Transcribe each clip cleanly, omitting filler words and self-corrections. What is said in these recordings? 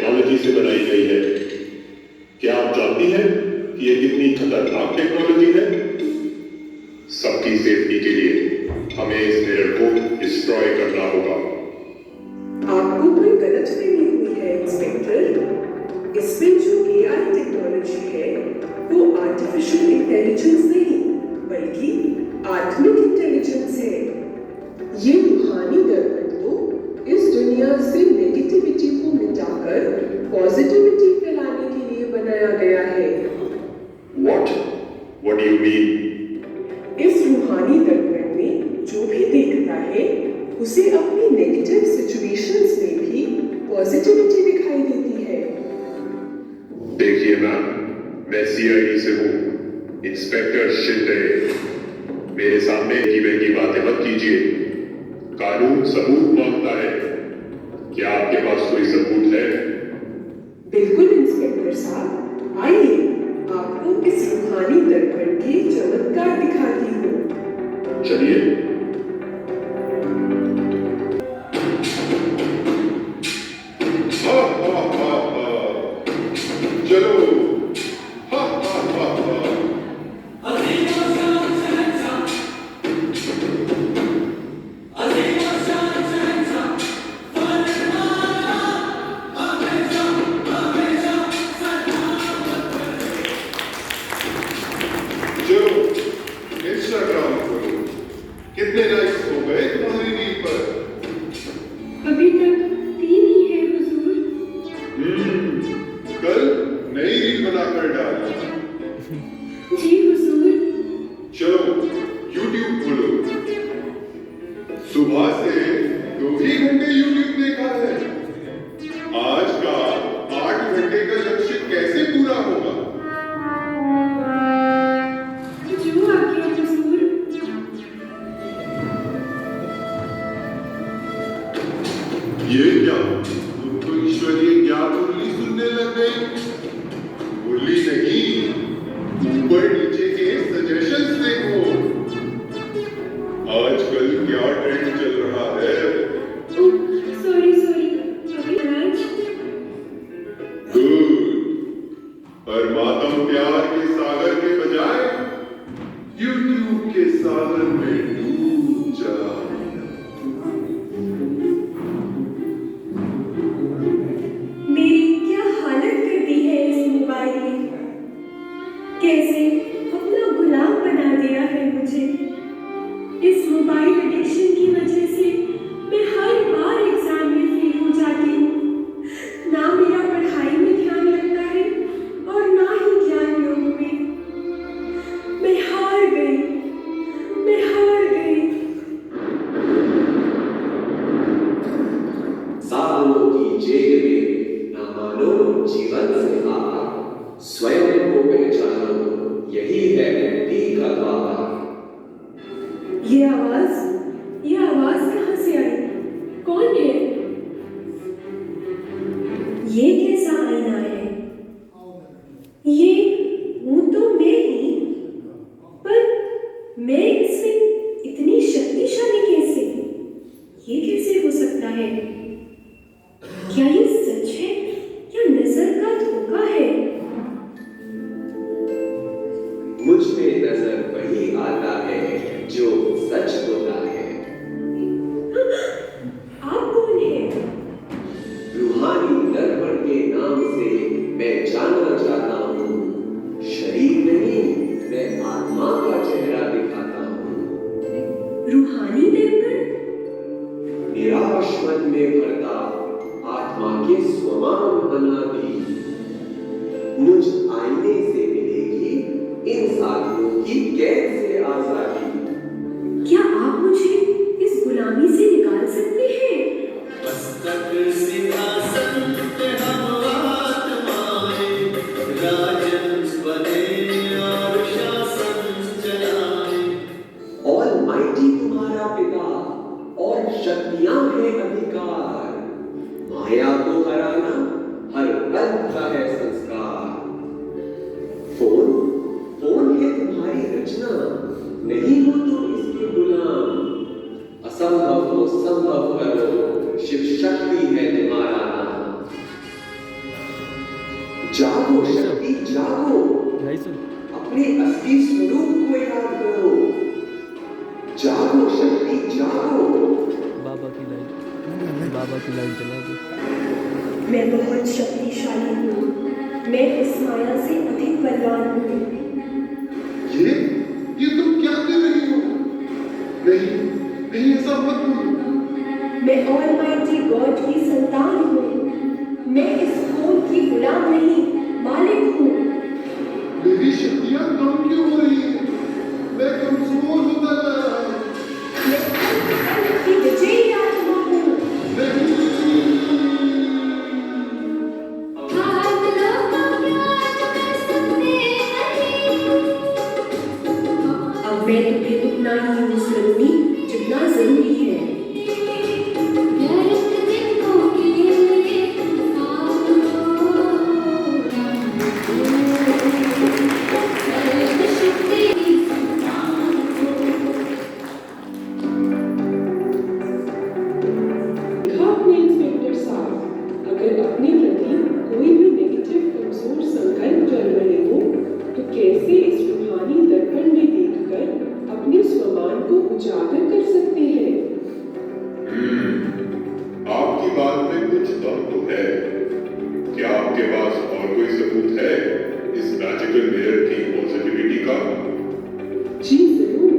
Technology से बनाई गई है। क्या आप जानती हैं कि ये कितनी खतरनाक टेक्नोलॉजी है? सबकी सेफ्टी के लिए हमें इस मिरर को डिस्ट्रॉय करना होगा। आपको कोई गलतफहमी हुई है इंस्पेक्टर। इसमें जो एआई टेक्नोलॉजी है वो आर्टिफिशियल इंटेलिजेंस नहीं बल्कि आत्मिक इंटेलिजेंस है। ये रूहानी दर्पण तो इस दुनिया से नेगेटिविटी को मिटाकर पॉजिटिविटी फैलाने के लिए बनाया गया है। What do you mean? इस रूहानी दर्पण में जो भी देखता है उसे अपनी नेगेटिव सिचुएशंस में भी पॉजिटिविटी दिखाई देती है। देखिए मैम, मैं सीआईडी से हूँ, इंस्पेक्टर शिंदे। मेरे सामने की बहकी बातें मत कीजिए। कानून सबूत मांगता है। क्या आपके पास कोई सबूत है? बिल्कुल इंस्पेक्टर साहब, आइए आपको इस रूहानी दर्पण के चमत्कार दिखाती हूँ। चलिए। चलो। इंस्टाग्राम खोलो। कितने लाइक्स हो गए तुम्हारी रील पर? अभी तक 3 ही है हुजूर। कल नई रील बनाकर डाल। जी हुजूर। चलो YouTube खोलो। सुबह से 2 ही घंटे YouTube देखा है। आज का 8 घंटे का लक्ष्य कैसे पूरा होगा? जो आज्ञा हुजूर। ये क्या? तुम तो ईश्वरीय ज्ञान मुरली सुनने लग गई। मुरली नहीं, ऊपर नीचे के सजेशंस देखो। आजकल क्या ट्रेंड चल रहा है? सॉरी अभी आज। गुड। परमात्म प्यार के सागर के बजाय YouTube के सागर में डूब जा। मेरी क्या हालत कर दी है इस मोबाइल ने। कैसे अपना गुलाम बना दिया है मुझे। इस मोबाइल एडिक्शन की वजह से मैं हर बार एग्जाम में फेल हो जाती हूँ। ना मेरा पढ़ाई में ध्यान लगता है और ना ही ज्ञान योग में। मैं हार गई। सालों की जेल में न मानो जीवन से हारा। स्वयं को पहचानो, यही है मुक्ति का द्वार। ये आवाज कहाँ से आई? कौन है? ये कैसा आईना है? ये हूँ तो मैं ही, पर मैं इसमें इतनी शक्तिशाली कैसे? ये कैसे हो सकता है? क्या ये सच है या नजर का धोखा है? मुझ में नजर वही आता है जो सच होता है। आप कौन हैं? रूहानी दर्पण के नाम से मैं जाना चाहता हूँ। शरीर नहीं, मैं आत्मा का चेहरा दिखाता हूँ। रूहानी दर्पण? निराश मन में भरता आत्मा के स्वमान अनादि। मुझ आईने से मिलेगी इन साथियों की कैद से आजादी। क्या आप मुझे इस गुलामी से निकाल सकते हैं? मस्तक सिंहासन पे हम आत्माएं, राजन बने और शासन चलाएं। ऑलमाइटी तुम्हारा पिता और शक्तियां हैं अधिकार। माया को हराना हर पल का है संस्कार। फोन है तुम्हारी रचना, नहीं हो तुम इसके गुलाम। असंभव को संभव करो, शिव शक्ति है जागो शक्ति जागो, 250 अपने असली स्वरूप को याद करो। जागो शक्ति जागो। बाबा की लाइन चला दो। मैं बहुत शक्तिशाली हूँ, मैं इस माया से अधिक बलवान हूँ। ये तुम क्या कर रही हो? नहीं नहीं, ऐसा मत बोलो। मैं ऑलमाइटी गॉड की संतान हूँ। मैं इस कौन की गुलाम नहीं, मालिक हूँ। मेरी शक्तियां कम क्यों हो रही हैं? मैं कमजोर होता जा रहा हूं। मैं कल की विजयी आत्मा हूँ। अब मैं तुम्हें उतना ही यूज करूंगी जितना जरूरी है। आपने इंस्पेक्टर साहब, अगर अपने प्रति कोई भी नेगेटिव कमजोर संकल्प कर रहे हो तो कैसे इस रूहानी दर्पण में देखकर अपने स्वमान को उजागर कर सकते हैं? आपकी बात में कुछ दम तो है। क्या आपके पास और कोई सबूत है इस मैजिकल मिरर की पॉजिटिविटी का? जी जरूर।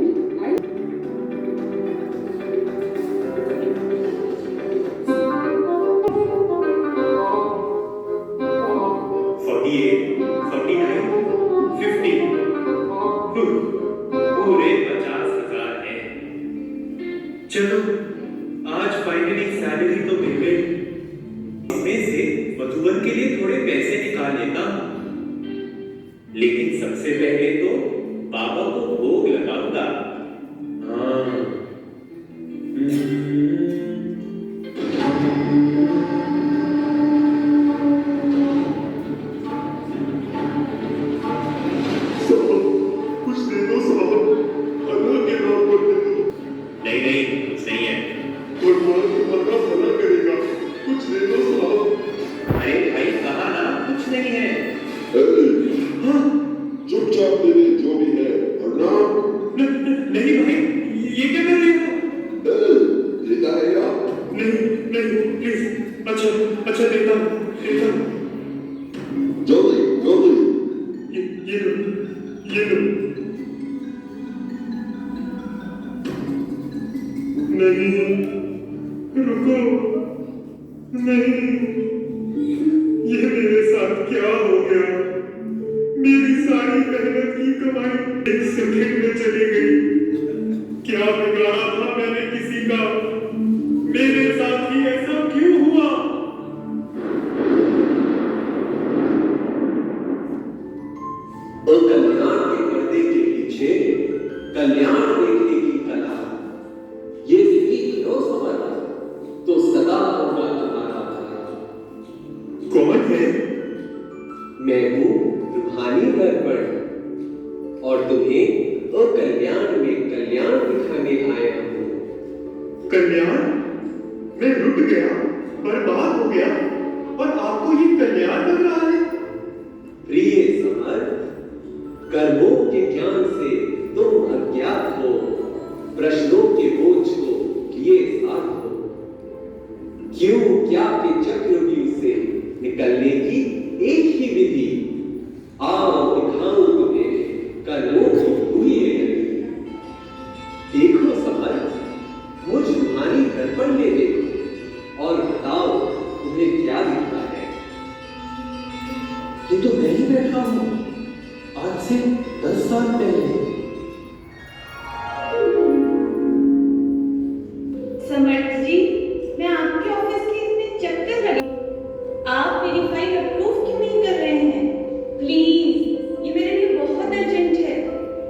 पूरे 50,000 है। चलो, आज फाइनली सैलरी तो मिल गई। इसमें से मधुबन के लिए थोड़े पैसे निकाल लेता हूँ, लेकिन सबसे पहले तो बाबा को भोग लगाऊंगा। हाँ। कुछ दे दो साहब, अल्लाह के नाम पर दे दो। नहीं नहीं, कुछ नहीं है। भगवान तुम्हारा भला करेगा, कुछ दे दो साहब। अरे भाई, कहा ना कुछ नहीं है। हाँ? चुपचाप दे दे जो भी है, वरना नहीं भाई, ये क्या कर रहे हो? देता है या? नहीं नहीं, प्लीज। अच्छा देता हूँ। जल्दी जल्दी। ये लो। नहीं, रुको। नहीं, ये मेरे साथ क्या हो गया? मेरी सारी मेहनत की कमाई एक सेकंड में चली गई। क्या बिगाड़ा था मैंने किसी का? मेरे साथ ही ऐसा क्यों हुआ? और कल्याण के पर्दे के पीछे कल्याण देखने की कला, ये सीख लो समझ तो सदा होगा तुम्हारा भला। कौन है? मैं हूँ रूहानी दर्पण, और तुम्हें कल्याण में कल्याण दिखाने आया हूँ। कल्याण? मैं रुक गया, बर्बाद हो गया, और आपको ये कल्याण लग रहा है? प्रिय समर, कर्मों के ज्ञान से तुम अज्ञात हो, प्रश्नों के बोझ को लिए साथ हो। क्यों क्या के चक्रव्यूह से निकलने की एक ही विधि, आओ दिखाऊं तुम्हें कर्मों की हुई गति। देखो समर, मुझ रूहानी दर्पण में देखो और बताओ तुम्हें क्या दिखता है। ये तो मैं ही बैठा हूँ, आज से 10 साल पहले। समर्थ जी, मैं आपके ऑफिस के इतने चक्कर लगा, आप मेरी फाइल अप्रूव क्यों नहीं कर रहे हैं? प्लीज, ये मेरे लिए बहुत अर्जेंट है।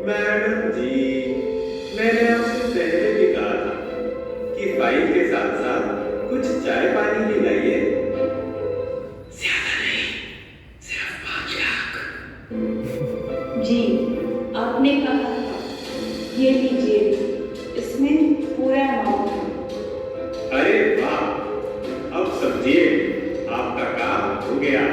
मैडम जी, मैंने आपसे पहले भी कहा था कि फाइल के साथ साथ कुछ चाय पानी भी लाइए। ज्यादा नहीं, सिर्फ 5 लाख। जी, आपने कहा था। ये लीजिए, इसमें पूरा अमाउंट है। अरे वाह, अब समझिए आपका काम हो गया।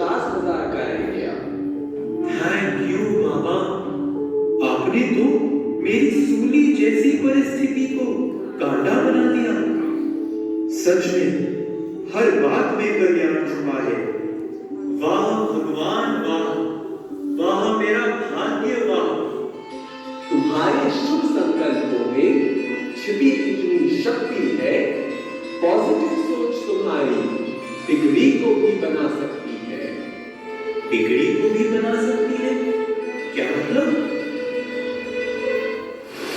50,000 का रह गया। थैंक यू बाबा, आपने तो मेरी सूली जैसी परिस्थिति को कांटा बना दिया। सच में हर बात में कल्याण छुपा है। वाह भगवान वाह, वाह मेरा भाग्य वाह। तुम्हारे शुभ संकल्पों में छिपी इतनी शक्ति है, पॉजिटिव सोच तुम्हारी बिगड़ी को भी बना सकती है। बिगड़ी को भी बना सकती है? क्या मतलब?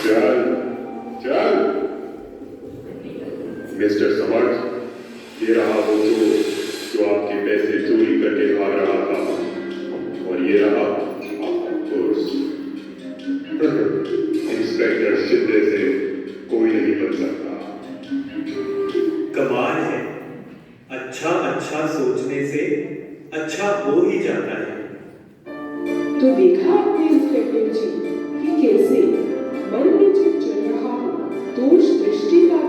चल चल मिस्टर समर्थ, ये रहा वो जो आपके पैसे चोरी करके भाग रहा था, और ये रहा आपका पर्स। इंस्पेक्टर शिंदे से कोई नहीं बच सकता। कमाल है, अच्छा अच्छा सोचने से अच्छा हो ही जाता है। तो देखा आपने इंस्पेक्टर जी कि कैसे मन में जो चल रहा दोष दृष्टि का